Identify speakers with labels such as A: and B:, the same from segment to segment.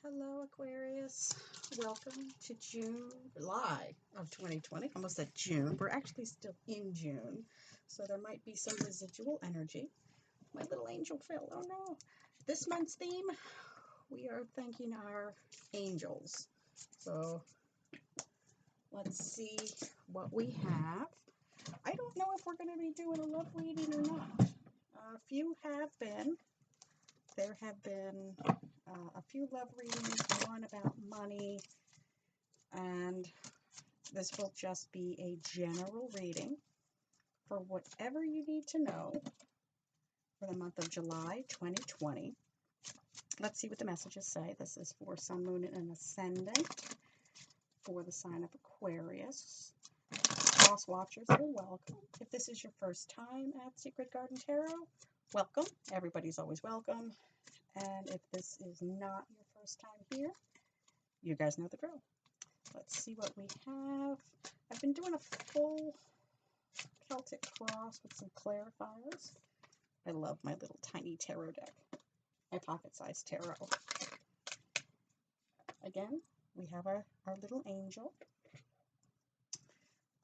A: Hello, Aquarius. Welcome to July of 2020. Almost said June. We're actually still in June, so there might be some residual energy. My little angel fell. Oh no. This month's theme, we are thanking our angels. So let's see what we have. I don't know if we're going to be doing a love reading or not. A few have been. There have been a few love readings, one about money, and this will just be a general reading for whatever you need to know for the month of July 2020. Let's see what the messages say. This is for Sun, Moon, and Ascendant for the sign of Aquarius. Cross watchers, you're welcome. If this is your first time at Secret Garden Tarot, welcome. Everybody's always welcome. And if this is not your first time here, you guys know the drill. Let's see what we have. I've been doing a full Celtic cross with some clarifiers. I love my little tiny tarot deck, my pocket-sized tarot. Again, we have our little angel.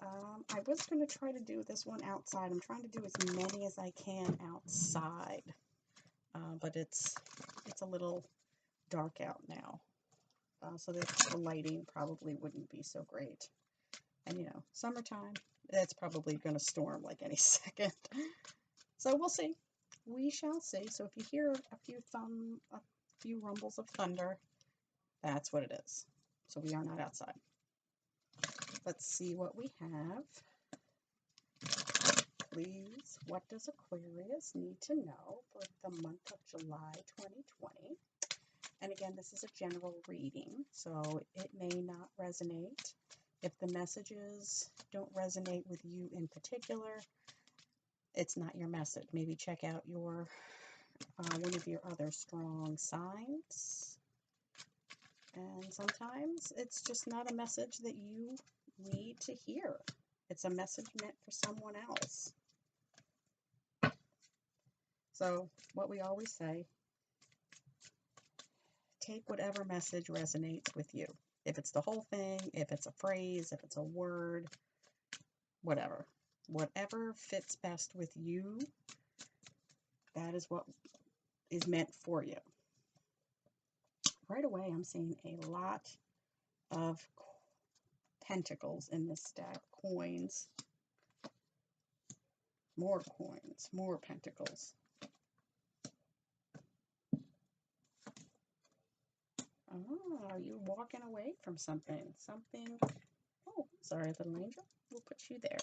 A: I was going to try to do this one outside. I'm trying to do as many as I can outside, but it's a little dark out now, so the lighting probably wouldn't be so great. And you know, summertime, it's probably going to storm like any second. So we'll see. We shall see. So if you hear a few rumbles of thunder, that's what it is. So we are not outside. Let's see what we have. Please, what does Aquarius need to know for the month of July 2020? And again, this is a general reading, so it may not resonate. If the messages don't resonate with you in particular, it's not your message. Maybe check out your one of your other strong signs. And sometimes it's just not a message that you need to hear. It's a message meant for someone else. So what we always say, take whatever message resonates with you. If it's the whole thing, if it's a phrase, if it's a word, whatever. Whatever fits best with you, that is what is meant for you. Right away, I'm seeing a lot of pentacles in this stack. Coins, more pentacles. Oh, are you walking away from something? Oh, sorry, little angel. We'll put you there.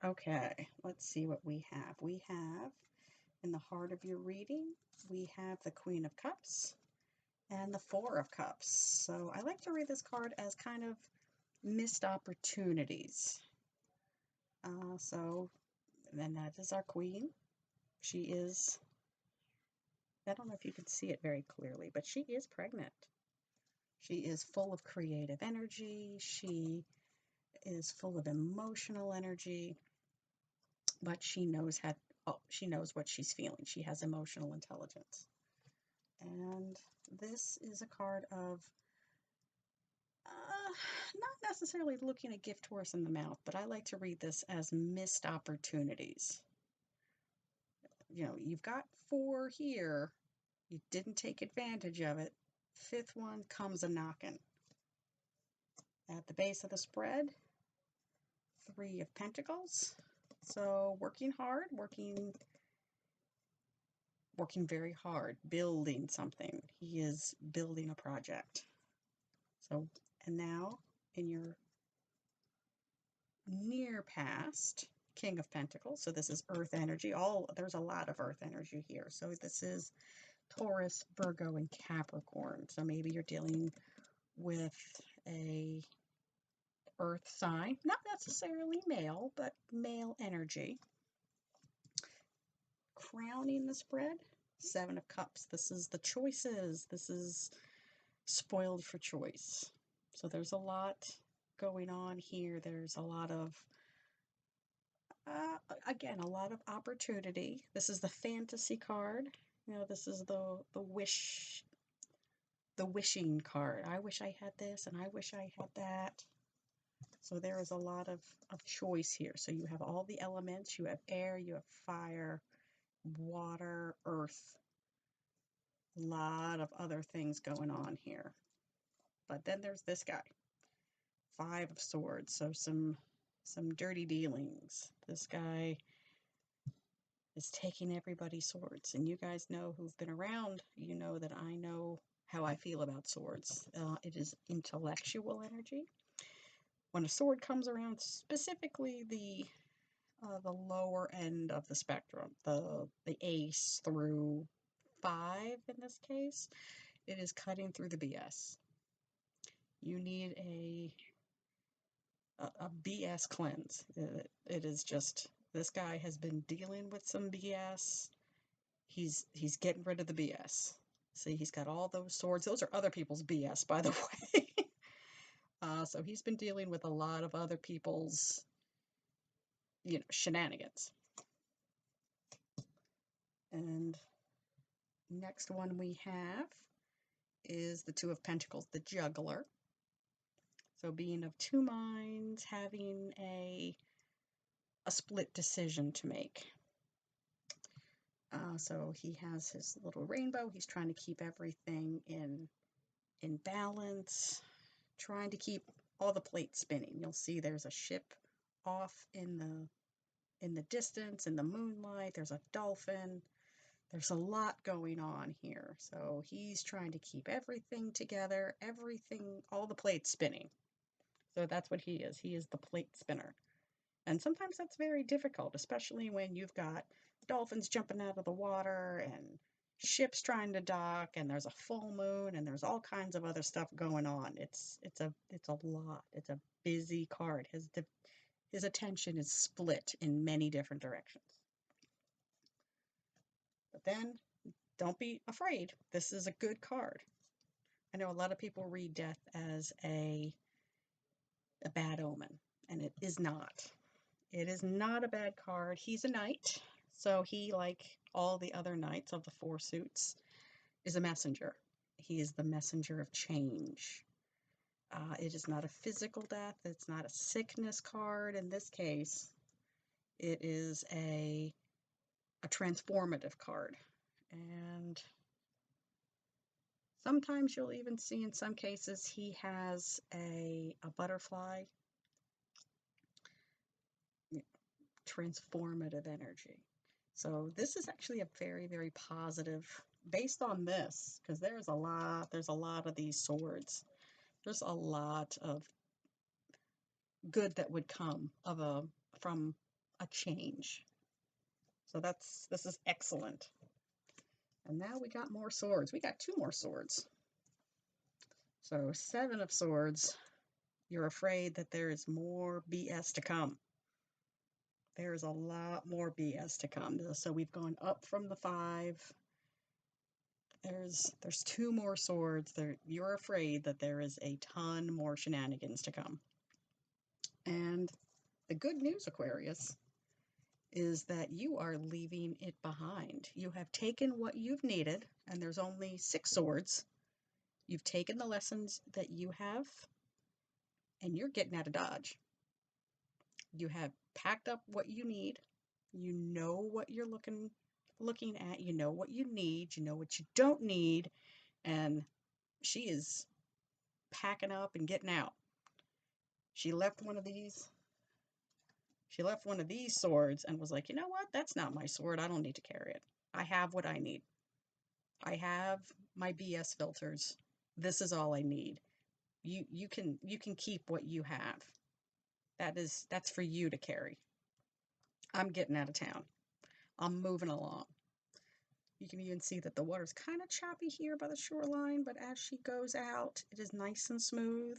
A: Okay, let's see what we have. We have, in the heart of your reading, we have the Queen of Cups and the Four of Cups. So I like to read this card as kind of missed opportunities. And that is our Queen. She is, I don't know if you can see it very clearly, but she is pregnant. She is full of creative energy. She is full of emotional energy, but she knows what she's feeling. She has emotional intelligence. And this is a card of not necessarily looking a gift horse in the mouth, but I like to read this as missed opportunities. You know, you've got 4 here. You didn't take advantage of it. 5th one comes a knocking. At the base of the spread, 3 of Pentacles. So working hard, working very hard, building something. He is building a project. So, and now in your near past, King of Pentacles. So this is earth energy. There's a lot of earth energy here. So this is Taurus, Virgo, and Capricorn. So maybe you're dealing with a earth sign, not necessarily male, but male energy. Crowning the spread, 7 of Cups. This is the choices. This is spoiled for choice. So there's a lot going on here. There's a lot of again, a lot of opportunity. This is the fantasy card. You know, this is the wish the wishing card. I wish I had this and I wish I had that. So there is a lot of choice here. So you have all the elements. You have air, you have fire, water, earth. A lot of other things going on here. But then there's this guy. 5 of Swords. So some dirty dealings. This guy is taking everybody's swords. And you guys know who've been around, you know that I know how I feel about swords. It is intellectual energy. When a sword comes around, specifically the lower end of the spectrum, the ace through 5 in this case, it is cutting through the BS. You need a BS cleanse. It is just, this guy has been dealing with some BS. He's getting rid of the BS. See, he's got all those swords. Those are other people's BS, by the way. So he's been dealing with a lot of other people's, shenanigans. And next one we have is the 2 of Pentacles, the Juggler. So being of 2 minds, having a split decision to make. So he has his little rainbow. He's trying to keep everything in balance, trying to keep all the plates spinning. You'll see there's a ship off in the distance, in the moonlight. There's a dolphin. There's a lot going on here. So he's trying to keep everything together, all the plates spinning. So that's what he is. He is the plate spinner. And sometimes that's very difficult, especially when you've got dolphins jumping out of the water and ships trying to dock, and there's a full moon, and there's all kinds of other stuff going on. It's a lot. It's a busy card. His attention is split in many different directions. But then, don't be afraid. This is a good card. I know a lot of people read death as a bad omen, and it is not. It is not a bad card. He's a knight, so he, like all the other knights of the 4 suits, is a messenger. He is the messenger of change. It is not a physical death. It's not a sickness card. In this case, it is a transformative card. And sometimes you'll even see, in some cases, he has a butterfly. Transformative energy. So this is actually a very, very positive, based on this, because there's a lot of these swords. There's a lot of good that would come from a change. So this is excellent. And now we got more swords. We got 2 more swords. So 7 of Swords. You're afraid that there is more BS to come. There's a lot more BS to come. So we've gone up from the 5. There's 2 more swords. You're afraid that there is a ton more shenanigans to come. And the good news, Aquarius, is that you are leaving it behind. You have taken what you've needed, and there's only 6 swords. You've taken the lessons that you have, and you're getting out of Dodge. You have packed up what you need. You know what you're looking at. You know what you need. You know what you don't need. And she is packing up and getting out. She left one of these swords and was like, you know what? That's not my sword. I don't need to carry it. I have what I need. I have my BS filters. This is all I need. You can keep what you have. That's for you to carry. I'm getting out of town. I'm moving along. You can even see that the water's kind of choppy here by the shoreline, but as she goes out, it is nice and smooth.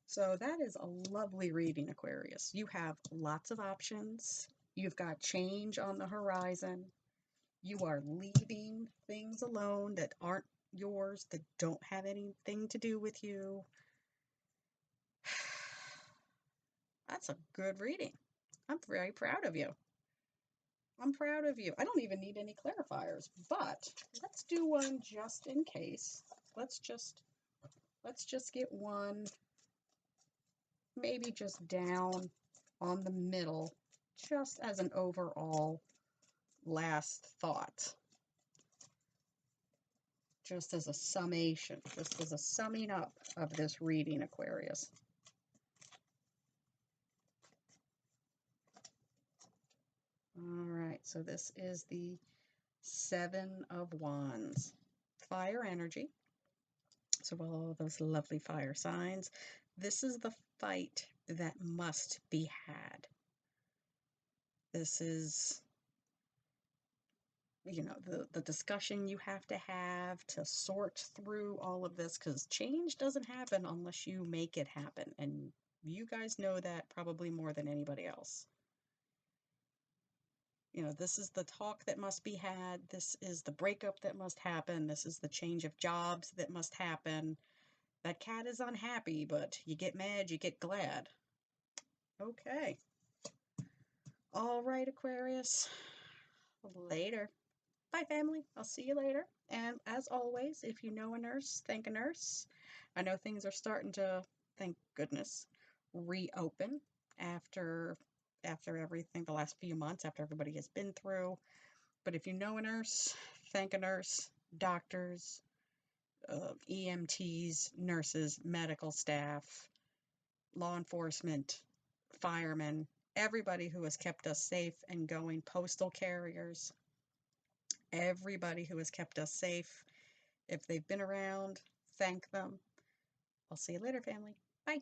A: So that is a lovely reading, Aquarius. You have lots of options. You've got change on the horizon. You are leaving things alone that aren't yours, that don't have anything to do with you. That's a good reading. I'm very proud of you. I'm proud of you. I don't even need any clarifiers, but let's do one just in case. Let's just get one, maybe just down on the middle, just as an overall last thought. Just as a summation, just as a summing up of this reading, Aquarius. All right, so this is the Seven of Wands. Fire energy. So all those lovely fire signs. This is the fight that must be had. This is, you know, the discussion you have to sort through all of this, because change doesn't happen unless you make it happen. And you guys know that probably more than anybody else. You know, this is the talk that must be had. This is the breakup that must happen. This is the change of jobs that must happen. That cat is unhappy, but you get mad, you get glad. Okay. All right, Aquarius. Later. Bye, family. I'll see you later. And as always, if you know a nurse, thank a nurse. I know things are starting to, thank goodness, reopen after everything, the last few months, after everybody has been through. But if you know a nurse, thank a nurse, doctors, EMTs, nurses, medical staff, law enforcement, firemen, everybody who has kept us safe and going, postal carriers, everybody who has kept us safe. If they've been around, thank them. I'll see you later, family. Bye.